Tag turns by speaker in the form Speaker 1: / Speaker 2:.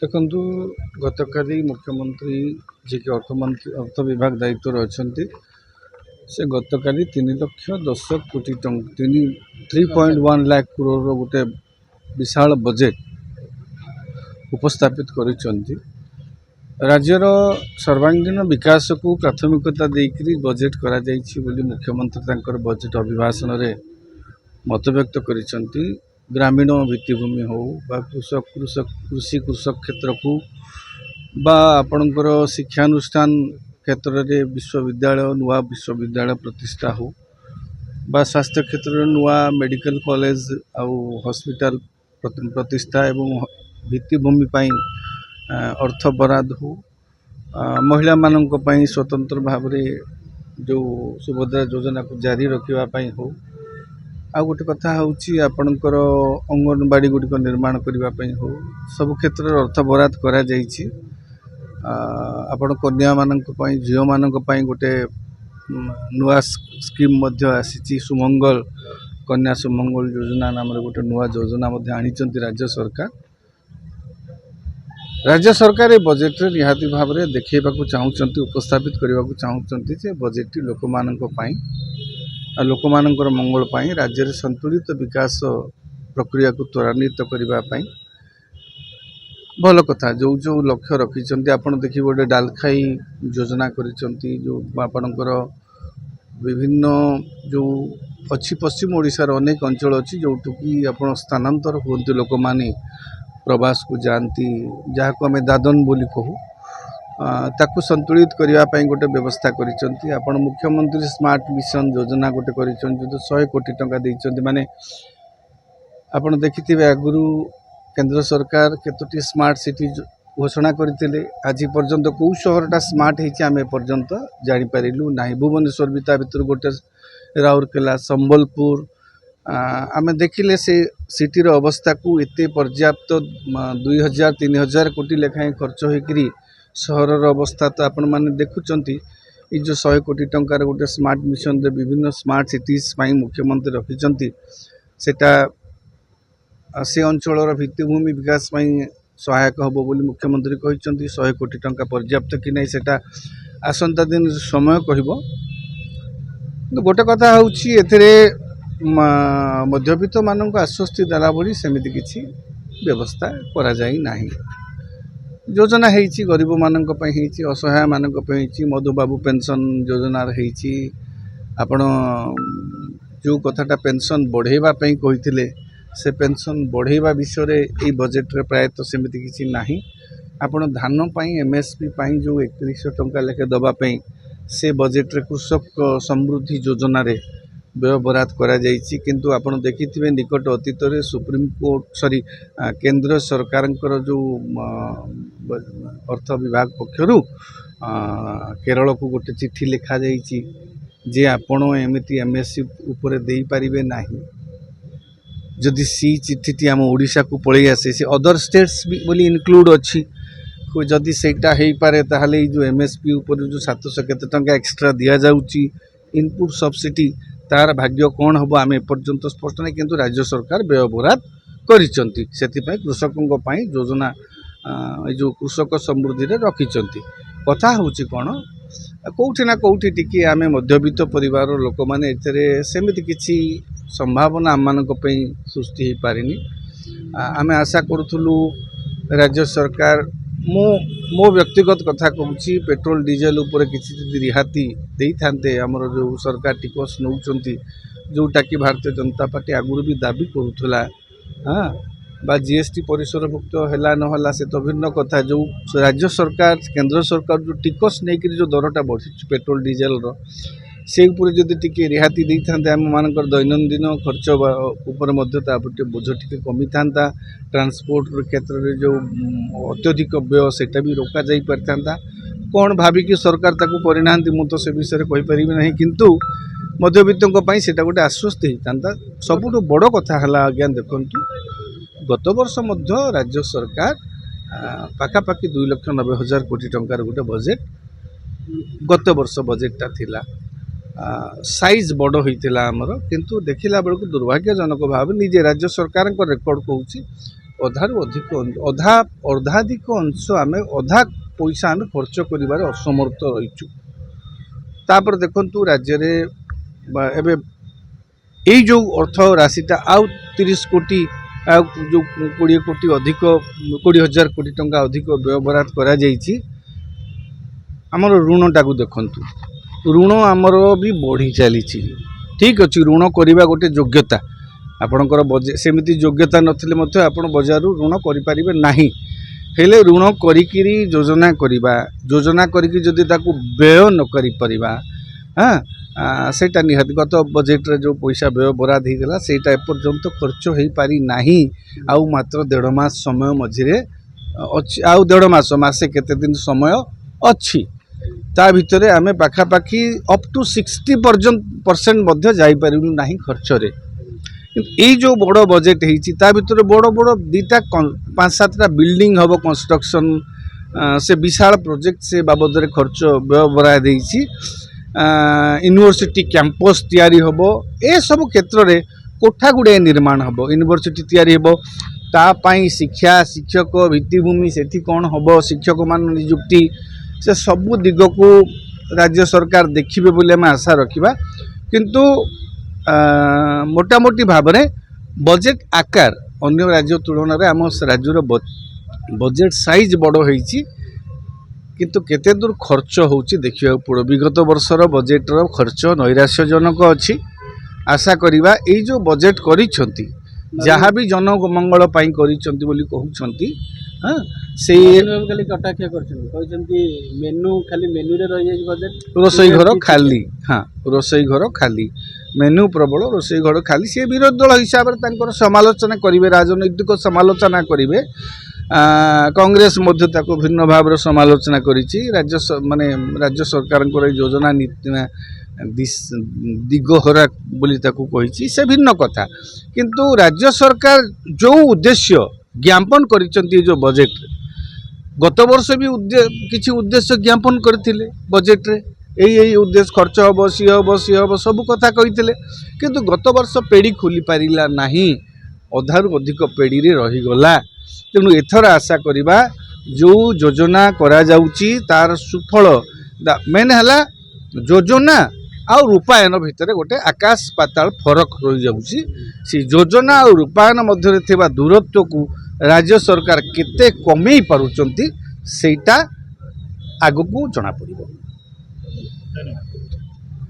Speaker 1: ଦେଖନ୍ତୁ ଗତକାଲି ମୁଖ୍ୟମନ୍ତ୍ରୀ ଯିଏକି ଅର୍ଥ ବିଭାଗ ଦାୟିତ୍ୱରେ ଅଛନ୍ତି ସେ ଗତକାଲି 3,10,00,000 ଟଙ୍କା 3.1 ଲାଖ କରୋଡ଼ର ଗୋଟେ ବିଶାଳ ବଜେଟ୍ ଉପସ୍ଥାପିତ କରିଛନ୍ତି। ରାଜ୍ୟର ସର୍ବାଙ୍ଗୀନ ବିକାଶକୁ ପ୍ରାଥମିକତା ଦେଇକରି ବଜେଟ୍ କରାଯାଇଛି ବୋଲି ମୁଖ୍ୟମନ୍ତ୍ରୀ ତାଙ୍କର ବଜେଟ୍ ଅଭିଭାଷଣରେ ମତବ୍ୟକ୍ତ କରିଛନ୍ତି। ଗ୍ରାମୀଣ ଭିତ୍ତିଭୂମି ହେଉ ବା କୃଷି କୃଷକ କ୍ଷେତ୍ରକୁ ବା ଆପଣଙ୍କର ଶିକ୍ଷାନୁଷ୍ଠାନ କ୍ଷେତ୍ରରେ ବିଶ୍ୱବିଦ୍ୟାଳୟ ନୂଆ ବିଶ୍ୱବିଦ୍ୟାଳୟ ପ୍ରତିଷ୍ଠା ହେଉ ବା ସ୍ୱାସ୍ଥ୍ୟ କ୍ଷେତ୍ରରେ ନୂଆ ମେଡ଼ିକାଲ କଲେଜ ଆଉ ହସ୍ପିଟାଲ ପ୍ରତିଷ୍ଠା ଏବଂ ଭିତ୍ତିଭୂମି ପାଇଁ ଅର୍ଥ ବରାଦ ହେଉ, ମହିଳାମାନଙ୍କ ପାଇଁ ସ୍ୱତନ୍ତ୍ର ଭାବରେ ଯେଉଁ ସୁଭଦ୍ରା ଯୋଜନାକୁ ଜାରି ରଖିବା ପାଇଁ ହେଉ, ଆଉ ଗୋଟେ କଥା ହେଉଛି ଆପଣଙ୍କର ଅଙ୍ଗନବାଡ଼ି ଗୁଡ଼ିକ ନିର୍ମାଣ କରିବା ପାଇଁ ହେଉ, ସବୁ କ୍ଷେତ୍ରରେ ଅର୍ଥ ବରାଦ କରାଯାଇଛି। ଆପଣ କନ୍ୟାମାନଙ୍କ ପାଇଁ ଝିଅମାନଙ୍କ ପାଇଁ ଗୋଟେ ନୂଆ ସ୍କିମ୍ ମଧ୍ୟ ଆସିଛି। ସୁମଙ୍ଗଲ କନ୍ୟା ସୁମଙ୍ଗଲ ଯୋଜନା ନାମରେ ଗୋଟେ ନୂଆ ଯୋଜନା ମଧ୍ୟ ଆଣିଛନ୍ତି ରାଜ୍ୟ ସରକାର। ରାଜ୍ୟ ସରକାର ଏ ବଜେଟ୍ରେ ନିହାତି ଭାବରେ ଦେଖାଇବାକୁ ଚାହୁଁଛନ୍ତି, ଉପସ୍ଥାପିତ କରିବାକୁ ଚାହୁଁଛନ୍ତି ଯେ ବଜେଟ୍ଟି ଲୋକମାନଙ୍କ ପାଇଁ ଆଉ ଲୋକମାନଙ୍କର ମଙ୍ଗଳ ପାଇଁ ରାଜ୍ୟରେ ସନ୍ତୁଳିତ ବିକାଶ ପ୍ରକ୍ରିୟାକୁ ତ୍ୱରାନ୍ୱିତ କରିବା ପାଇଁ ଭଲ କଥା। ଯେଉଁ ଲକ୍ଷ୍ୟ ରଖିଛନ୍ତି ଆପଣ ଦେଖିବେ ଗୋଟେ ଡାଲଖାଇ ଯୋଜନା କରିଛନ୍ତି, ଯେଉଁ ଆପଣଙ୍କର ବିଭିନ୍ନ ଯେଉଁ ଅଛି ପଶ୍ଚିମ ଓଡ଼ିଶାର ଅନେକ ଅଞ୍ଚଳ ଅଛି ଯେଉଁଠିକି ଆପଣ ସ୍ଥାନାନ୍ତର ହୁଅନ୍ତି ଲୋକମାନେ ପ୍ରବାସକୁ ଯାଆନ୍ତି, ଯାହାକୁ ଆମେ ଦାଦନ ବୋଲି କହୁ, ତାକୁ ସନ୍ତୁଳିତ କରିବା ପାଇଁ ଗୋଟେ ବ୍ୟବସ୍ଥା କରିଛନ୍ତି। ଆପଣ ମୁଖ୍ୟମନ୍ତ୍ରୀ ସ୍ମାର୍ଟ ମିଶନ ଯୋଜନା ଗୋଟେ କରିଛନ୍ତି, 100 କୋଟି ଟଙ୍କା ଦେଇଛନ୍ତି। ମାନେ ଆପଣ ଦେଖିଥିବେ ଆଗରୁ କେନ୍ଦ୍ର ସରକାର କେତୋଟି ସ୍ମାର୍ଟ ସିଟି ଘୋଷଣା କରିଥିଲେ, ଆଜି ପର୍ଯ୍ୟନ୍ତ କେଉଁ ସହରଟା ସ୍ମାର୍ଟ ହେଇଛି ଆମେ ଏପର୍ଯ୍ୟନ୍ତ ଜାଣିପାରିଲୁ ନାହିଁ। ଭୁବନେଶ୍ୱର ବି ତା ଭିତରୁ ଗୋଟେ, ରାଉରକେଲା, ସମ୍ବଲପୁର, ଆମେ ଦେଖିଲେ ସେ ସିଟିର ଅବସ୍ଥାକୁ ଏତେ ପର୍ଯ୍ୟାପ୍ତ 2,000-3,000 କୋଟି ଲେଖାଏଁ ଖର୍ଚ୍ଚ ହୋଇକରି ସହରର ଅବସ୍ଥା ତ ଆପଣମାନେ ଦେଖୁଛନ୍ତି। ଏଇ ଯେଉଁ 100 କୋଟି ଟଙ୍କାର ଗୋଟେ ସ୍ମାର୍ଟ ମିଶନରେ ବିଭିନ୍ନ ସ୍ମାର୍ଟ ସିଟିଜ୍ ପାଇଁ ମୁଖ୍ୟମନ୍ତ୍ରୀ ରଖିଛନ୍ତି, ସେଟା ସେ ଅଞ୍ଚଳର ଭିତ୍ତିଭୂମି ବିକାଶ ପାଇଁ ସହାୟକ ହେବ ବୋଲି ମୁଖ୍ୟମନ୍ତ୍ରୀ କହିଛନ୍ତି। 100 କୋଟି ଟଙ୍କା ପର୍ଯ୍ୟାପ୍ତ କି ନାହିଁ ସେଟା ଆସନ୍ତା ଦିନ ସମୟ କହିବ। କିନ୍ତୁ ଗୋଟେ କଥା ହେଉଛି ଏଥିରେ ମଧ୍ୟବିତ୍ତମାନଙ୍କୁ ଆଶ୍ୱସ୍ତି ଦେଲା ଭଳି ସେମିତି କିଛି ବ୍ୟବସ୍ଥା କରାଯାଇ ନାହିଁ। ଯୋଜନା ହେଇଛି ଗରିବମାନଙ୍କ ପାଇଁ ହେଇଛି, ଅସହାୟମାନଙ୍କ ପାଇଁ ହେଇଛି, ମଧୁବାବୁ ପେନ୍ସନ୍ ଯୋଜନାର ହେଇଛି। ଆପଣ ଯେଉଁ କଥାଟା ପେନ୍ସନ୍ ବଢ଼େଇବା ପାଇଁ କହିଥିଲେ, ସେ ପେନ୍ସନ୍ ବଢ଼େଇବା ବିଷୟରେ ଏଇ ବଜେଟ୍ରେ ପ୍ରାୟତଃ ସେମିତି କିଛି ନାହିଁ। ଆପଣ ଧାନ ପାଇଁ MSP ପାଇଁ ଯେଉଁ 3100 ଟଙ୍କା ଲେଖେ ଦେବା ପାଇଁ ସେ ବଜେଟ୍ରେ କୃଷକ ସମୃଦ୍ଧି ଯୋଜନାରେ ବ୍ୟୟ ବରାଦ କରାଯାଇଛି। କିନ୍ତୁ ଆପଣ ଦେଖିଥିବେ ନିକଟ ଅତୀତରେ କେନ୍ଦ୍ର ସରକାରଙ୍କର ଯେଉଁ ଅର୍ଥ ବିଭାଗ ପକ୍ଷରୁ କେରଳକୁ ଗୋଟେ ଚିଠି ଲେଖାଯାଇଛି ଯେ ଆପଣ ଏମିତି MSP ଉପରେ ଦେଇପାରିବେ ନାହିଁ। ଯଦି ସେଇ ଚିଠିଟି ଆମ ଓଡ଼ିଶାକୁ ପଳେଇ ଆସେ, ସେ ଅଦର ଷ୍ଟେଟ୍ସ ବି ବୋଲି ଇନକ୍ଲୁଡ଼ ଅଛି, ଯଦି ସେଇଟା ହେଇପାରେ ତାହେଲେ ଏଇ ଯେଉଁ MSP ଉପରେ ଯେଉଁ 700 କେତେ ଟଙ୍କା ଏକ୍ସଟ୍ରା ଦିଆଯାଉଛି ଇନପୁଟ ସବସିଡି, ତାର ଭାଗ୍ୟ କ'ଣ ହେବ ଆମେ ଏପର୍ଯ୍ୟନ୍ତ ସ୍ପଷ୍ଟ ନାହିଁ। କିନ୍ତୁ ରାଜ୍ୟ ସରକାର ବ୍ୟୟ ବରାଦ କରିଛନ୍ତି, ସେଥିପାଇଁ କୃଷକଙ୍କ ପାଇଁ ଯୋଜନା ଏଇ ଯେଉଁ କୃଷକ ସମୃଦ୍ଧିରେ ରଖିଛନ୍ତି। କଥା ହେଉଛି କ'ଣ, କେଉଁଠି ନା କେଉଁଠି ଟିକେ ଆମେ ମଧ୍ୟବିତ୍ତ ପରିବାରର ଲୋକମାନେ ଏଥିରେ ସେମିତି କିଛି ସମ୍ଭାବନା ଆମମାନଙ୍କ ପାଇଁ ସୃଷ୍ଟି ହେଇପାରିନି। ଆମେ ଆଶା କରୁଥିଲୁ ରାଜ୍ୟ ସରକାର, ମୋ ବ୍ୟକ୍ତିଗତ କଥା କହୁଛି, ପେଟ୍ରୋଲ ଡିଜେଲ ଉପରେ କିଛି ଯଦି ରିହାତି ଦେଇଥାନ୍ତେ, ଆମର ଯେଉଁ ସରକାର ଟିକସ ନେଉଛନ୍ତି, ଯେଉଁଟାକି ଭାରତୀୟ ଜନତା ପାର୍ଟି ଆଗରୁ ବି ଦାବି କରୁଥିଲା, ବା GST ପରିସରଭୁକ୍ତ ହେଲା ନହେଲା ସେ ତ ଭିନ୍ନ କଥା। ଯେଉଁ ରାଜ୍ୟ ସରକାର କେନ୍ଦ୍ର ସରକାର ଯେଉଁ ଟିକସ ନେଇକରି ଯେଉଁ ଦରଟା ବଢ଼ିଛି ପେଟ୍ରୋଲ ଡିଜେଲର, ସେଇ ଉପରେ ଯଦି ଟିକେ ରିହାତି ଦେଇଥାନ୍ତେ ଆମମାନଙ୍କର ଦୈନନ୍ଦିନ ଖର୍ଚ୍ଚ ଉପରେ ମଧ୍ୟ ତା ପ୍ରତି ବୋଝ ଟିକେ କମିଥାନ୍ତା। ଟ୍ରାନ୍ସପୋର୍ଟ କ୍ଷେତ୍ରରେ ଯେଉଁ ଅତ୍ୟଧିକ ବ୍ୟୟ ସେଟା ବି ରୋକାଯାଇ ପାରିଥାନ୍ତା। କ'ଣ ଭାବିକି ସରକାର ତାକୁ କରିନାହାନ୍ତି ମୁଁ ତ ସେ ବିଷୟରେ କହିପାରିବି ନାହିଁ, କିନ୍ତୁ ମଧ୍ୟବିତ୍ତଙ୍କ ପାଇଁ ସେଟା ଗୋଟେ ଆଶ୍ୱସ୍ତି ହେଇଥାନ୍ତା। ସବୁଠୁ ବଡ଼ କଥା ହେଲା ଆଜ୍ଞା ଦେଖନ୍ତୁ, ଗତ ବର୍ଷ ମଧ୍ୟ ରାଜ୍ୟ ସରକାର ପାଖାପାଖି 2,90,000 କୋଟି ଟଙ୍କାର ଗୋଟେ ବଜେଟ୍ ଗତ ବର୍ଷ ବଜେଟ୍ଟା ଥିଲା। ସାଇଜ୍ ବଡ଼ ହୋଇଥିଲା ଆମର, କିନ୍ତୁ ଦେଖିଲା ବେଳକୁ ଦୁର୍ଭାଗ୍ୟଜନକ ଭାବେ ନିଜେ ରାଜ୍ୟ ସରକାରଙ୍କ ରେକର୍ଡ଼ କହୁଛି, अधारू अधिक अधा अर्धाधिक अंश आम अधा पैसा आम खर्च कर असमर्थ रहीचु तापर देखु राज्य में यही जो अर्थ राशिटा आउ 30 कोटी जो 20 कोटी अधिक 20,000 कोटी टंका अधिक व्ययबराद करा जाइछि आमर ऋणटा को देखंतु ऋण आमर भी बढ़ी चली ठीक अच्छे ऋण करने गोटे योग्यता आपणकर सेमती योग्यता नथिले मध्य आपण बजार ऋण करें ना हेले ऋण करी योजना करवा योजना करी जदि ताकू व्यय न करि हाँ सेटा निहाती गत बजेट रे जो पैसा व्यय बराद होता सेटा एपर्यंत खर्च हो पारि नाही आउ मात्र 1.5 मास समय मझिरे आउ 1.5 मास मासे केते दिन समय अच्छी ता भितरे आमे पाखापाखी अप टू 60% मध्य जाई पारिनु नाही खर्च रे यही जो बड़ बजेट होती ता भितर बड़ बड़ दीटा 5-7टा बिल्डिंग हम कंस्ट्रक्शन से विशाल प्रोजेक्ट से बाबद खर्च व्यय बराद होती यूनिवर्सिटी कैंपस तैयारी होबो ए सब क्षेत्र में कोठा गुड़े निर्माण होबो यूनिवर्सिटी तैयारी होबो ता पाई शिक्षा शिक्षक भित्तिभूमि सेठी कौन होबो शिक्षक मान नियुक्ति से सबु दिग को राज्य सरकार देखिबे बोले हम आशा रखिबा किंतु मोटामोटी भाव में बजेट आकार अन्य राज्य तुलन में आम राज्यर बजेट साइज बड़ होईची किंतु केते दूर खर्च होउची देखिया पड़ो विगत वर्षर बजेटर खर्च नैराश्यजनक अच्छी आशा करिबा एई जो बजेट करिसंती जहाँ भी जनमंगल पाई करिसंती बोली कहउसंती हाँ से
Speaker 2: खाली कटाक्ष करछंती मेनू खाली मेनू रे रही जाई बजेट
Speaker 1: रोसई घर खाली हाँ रोसई घर खाली मेनू प्रबल रोसई घर खाली सी विरोधी दल हिसाब से तांकर समालोचना करेंगे राजनैतिक समालोचना करेंगे कांग्रेस मध्य ताको भिन्न भाव समालोचना करिछि माने राज्य सरकार योजना दिगहरा बोली ताको कहिछि से भिन्न कथा किंतु राज्य सरकार जो उद्देश्य ज्ञापन करिसंती जो बजेट गत वर्ष भी किछि उद्देश्य ज्ञापन करथिले बजेट रे यही उद्देश्य खर्च हम सी हम सब कथा कही किंतु गत वर्ष पेड़ी खोली पारा ना अधारू अधिक पेड़ी रे रहीगला तेणु एथर आशा करिबा जो योजना करा जाउची तार सुफल मेन है योजना आ रूपायन भितर गोटे आकाश पाताल फरक रही जाउची से योजना और रूपायन मध्य थिबा दूरत्व को राज्य सरकार केते कमे पारुचंती सेटा आगु को जना पड़िबो।